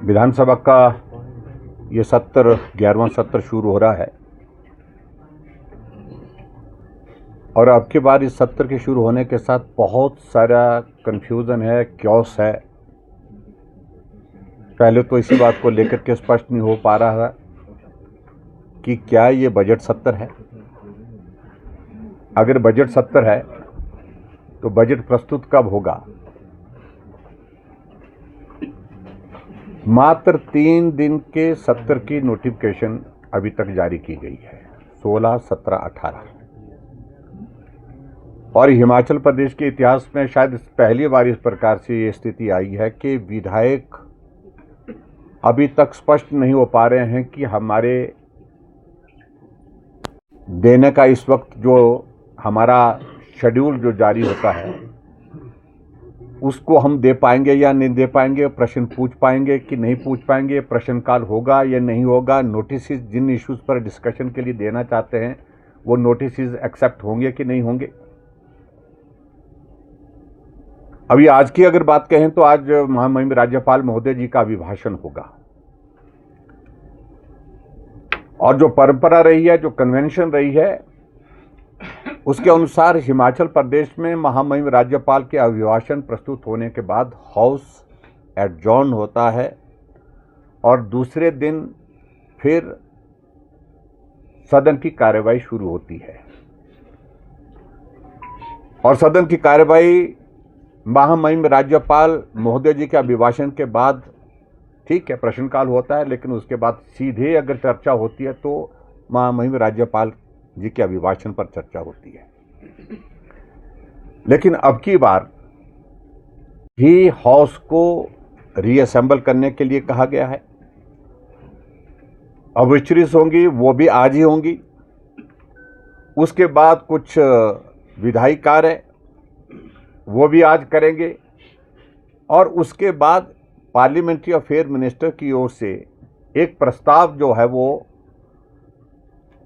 विधानसभा का ये 11वां सत्र शुरू हो रहा है और अब की बार इस सत्र के शुरू होने के साथ बहुत सारा कन्फ्यूज़न है, क्योस है। पहले तो इसी बात को लेकर के स्पष्ट नहीं हो पा रहा है कि क्या ये बजट सत्र है। अगर बजट सत्र है तो बजट प्रस्तुत कब होगा। मात्र 3 दिन के सत्र की नोटिफिकेशन अभी तक जारी की गई है, 16, 17, 18। और हिमाचल प्रदेश के इतिहास में शायद पहली बार इस प्रकार से ये स्थिति आई है कि विधायक अभी तक स्पष्ट नहीं हो पा रहे हैं कि हमारे देने का इस वक्त जो हमारा शेड्यूल जो जारी होता है उसको हम दे पाएंगे या नहीं दे पाएंगे, प्रश्न पूछ पाएंगे कि नहीं पूछ पाएंगे, प्रश्नकाल होगा या नहीं होगा, नोटिस जिन इश्यूज़ पर डिस्कशन के लिए देना चाहते हैं वो नोटिस एक्सेप्ट होंगे कि नहीं होंगे। अभी आज की अगर बात कहें तो आज महामहिम राज्यपाल महोदय जी का अभिभाषण होगा और जो परंपरा रही है, जो कन्वेंशन रही है, उसके अनुसार हिमाचल प्रदेश में महामहिम राज्यपाल के अभिभाषण प्रस्तुत होने के बाद हाउस एडजॉर्न होता है और दूसरे दिन फिर सदन की कार्यवाही शुरू होती है। और सदन की कार्यवाही महामहिम राज्यपाल महोदय जी के अभिभाषण के बाद, ठीक है, प्रश्नकाल होता है, लेकिन उसके बाद सीधे अगर चर्चा होती है तो महामहिम राज्यपाल जी के अभिभाषण पर चर्चा होती है। लेकिन अब की बार ही हाउस को रीअसेंबल करने के लिए कहा गया है। ऑब्जर्वेशंस होंगी, वो भी आज ही होंगी। उसके बाद कुछ विधायी कार्य वो भी आज करेंगे और उसके बाद पार्लियामेंट्री अफेयर मिनिस्टर की ओर से एक प्रस्ताव जो है वो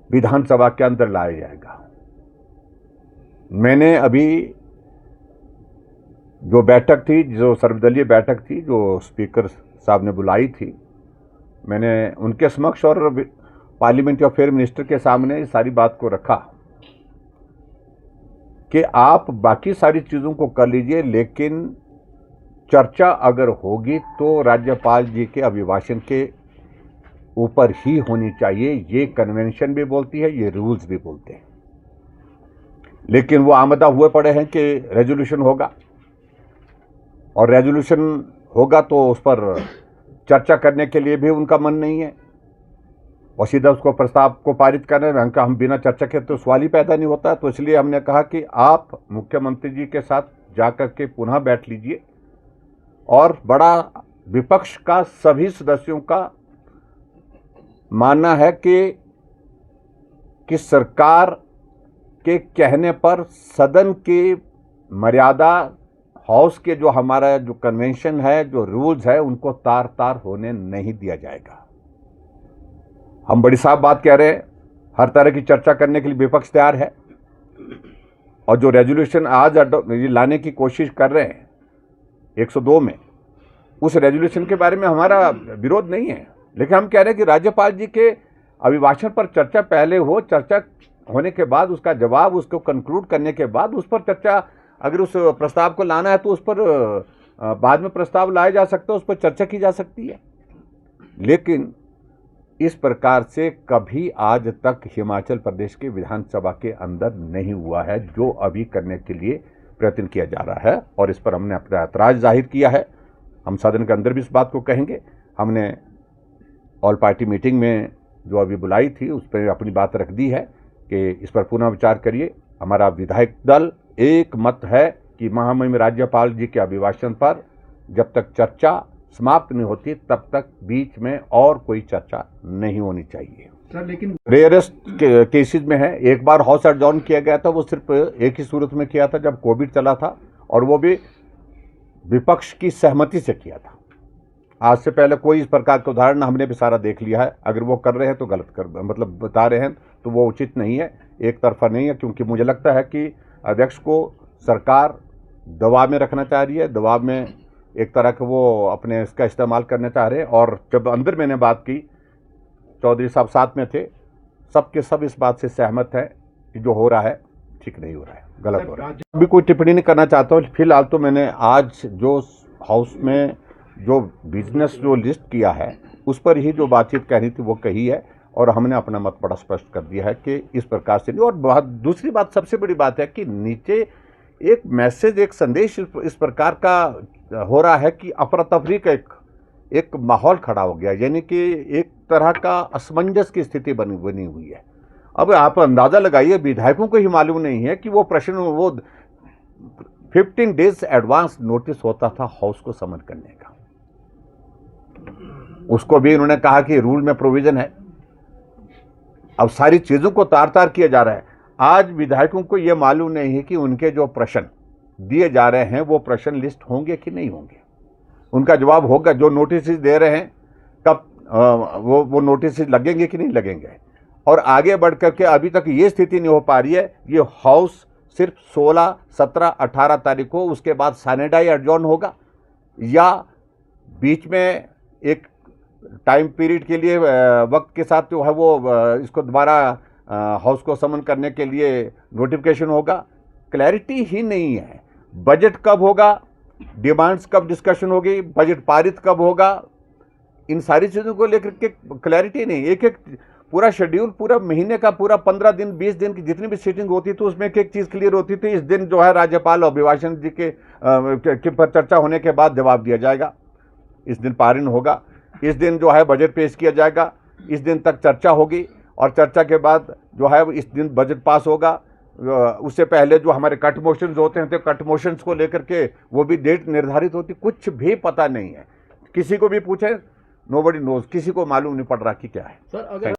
विधानसभा के अंदर लाया जाएगा। मैंने अभी जो बैठक थी, जो सर्वदलीय बैठक थी, जो स्पीकर साहब ने बुलाई थी, मैंने उनके समक्ष और पार्लियामेंट्री अफेयर मिनिस्टर के सामने सारी बात को रखा कि आप बाकी सारी चीज़ों को कर लीजिए, लेकिन चर्चा अगर होगी तो राज्यपाल जी के अभिभाषण के ऊपर ही होनी चाहिए। ये कन्वेंशन भी बोलती है, ये रूल्स भी बोलते हैं। लेकिन वो आमदा हुए पड़े हैं कि रेजोल्यूशन होगा और रेजोल्यूशन होगा तो उस पर चर्चा करने के लिए भी उनका मन नहीं है और सीधा उसको प्रस्ताव को पारित करने में हम बिना चर्चा के तो सवाल ही पैदा नहीं होता। तो इसलिए हमने कहा कि आप मुख्यमंत्री जी के साथ जाकर के पुनः बैठ लीजिए और बड़ा विपक्ष का सभी सदस्यों का मानना है कि सरकार के कहने पर सदन की मर्यादा, हाउस के जो हमारा जो कन्वेंशन है, जो रूल्स है, उनको तार तार होने नहीं दिया जाएगा। हम बड़ी साफ बात कह रहे हैं, हर तरह की चर्चा करने के लिए विपक्ष तैयार है और जो रेजोल्यूशन आज लाने की कोशिश कर रहे हैं 102 में, उस रेजोल्यूशन के बारे में हमारा विरोध नहीं है, लेकिन हम कह रहे हैं कि राज्यपाल जी के अभिभाषण पर चर्चा पहले हो, चर्चा होने के बाद उसका जवाब, उसको कंक्लूड करने के बाद उस पर चर्चा, अगर उस प्रस्ताव को लाना है तो उस पर बाद में प्रस्ताव लाया जा सकता है, उस पर चर्चा की जा सकती है। लेकिन इस प्रकार से कभी आज तक हिमाचल प्रदेश के विधानसभा के अंदर नहीं हुआ है, जो अभी करने के लिए प्रयत्न किया जा रहा है और इस पर हमने अपना ऐतराज जाहिर किया है। हम सदन के अंदर भी इस बात को कहेंगे। हमने ऑल पार्टी मीटिंग में जो अभी बुलाई थी उस पर अपनी बात रख दी है कि इस पर पुनः विचार करिए। हमारा विधायक दल एक मत है कि महामहिम राज्यपाल जी के अभिभाषण पर जब तक चर्चा समाप्त नहीं होती तब तक बीच में और कोई चर्चा नहीं होनी चाहिए। सर, लेकिन रेयरेस्ट केसेस में है, एक बार हाउस एडजॉर्न किया गया था, वो सिर्फ एक ही सूरत में किया था जब कोविड चला था और वो भी विपक्ष की सहमति से किया था। आज से पहले कोई इस प्रकार का उदाहरण हमने भी सारा देख लिया है। अगर वो कर रहे हैं तो गलत कर, मतलब बता रहे हैं तो वो उचित नहीं है, एक तरफा नहीं है, क्योंकि मुझे लगता है कि अध्यक्ष को सरकार दबाव में रखना चाह रही है, दबाव में एक तरह का वो अपने इसका इस्तेमाल करना चाह रहे हैं। और जब अंदर मैंने बात की, चौधरी साहब साथ में थे, सबके सब इस बात से सहमत हैं कि जो हो रहा है ठीक नहीं हो रहा है, गलत हो रहा है। अभी कोई टिप्पणी नहीं करना चाहता हूँ। फिलहाल तो मैंने आज जो हाउस में जो बिजनेस जो लिस्ट किया है उस पर ही जो बातचीत कहनी थी वो कही है, और हमने अपना मत बड़ा स्पष्ट कर दिया है कि इस प्रकार से नहीं। और दूसरी बात, सबसे बड़ी बात है कि नीचे एक मैसेज, एक संदेश इस प्रकार का हो रहा है कि अफरा तफरी का एक माहौल खड़ा हो गया, यानी कि एक तरह का असमंजस की स्थिति बनी हुई है। अब आप अंदाजा लगाइए, विधायकों को ही मालूम नहीं है कि वो प्रश्न, वो 15 डेज एडवांस नोटिस होता था हाउस को समन करने का, उसको भी इन्होंने कहा कि रूल में प्रोविजन है। अब सारी चीजों को तार तार किया जा रहा है। आज विधायकों को यह मालूम नहीं है कि उनके जो प्रश्न दिए जा रहे हैं वो प्रश्न लिस्ट होंगे कि नहीं होंगे, उनका जवाब होगा। जो नोटिस दे रहे हैं कब वो नोटिस लगेंगे कि नहीं लगेंगे। और आगे बढ़ करके अभी तक ये स्थिति नहीं हो पा रही है। ये हाउस सिर्फ 16, 17, 18 तारीख को, उसके बाद सैनेडाई एडजॉर्न होगा, या बीच में एक टाइम पीरियड के लिए वक्त के साथ जो है वो इसको दोबारा हाउस को समन करने के लिए नोटिफिकेशन होगा। क्लैरिटी ही नहीं है। बजट कब होगा, डिमांड्स कब डिस्कशन होगी, बजट पारित कब होगा, इन सारी चीज़ों को लेकर के क्लैरिटी नहीं। एक एक पूरा शेड्यूल, पूरा महीने का, पूरा 15 दिन 20 दिन की जितनी भी सीटिंग होती थी उसमें एक चीज़ क्लियर होती थी, इस दिन जो है राज्यपाल अभिभाषण जी के पर चर्चा होने के बाद जवाब दिया जाएगा, इस दिन पारित होगा, इस दिन जो है बजट पेश किया जाएगा, इस दिन तक चर्चा होगी, और चर्चा के बाद जो है इस दिन बजट पास होगा। उससे पहले जो हमारे कट मोशंस होते हैं तो कट मोशंस को लेकर के वो भी डेट निर्धारित होती, कुछ भी पता नहीं है। किसी को भी पूछे, नोबडी नोज, किसी को मालूम नहीं पड़ रहा कि क्या है। सर अगर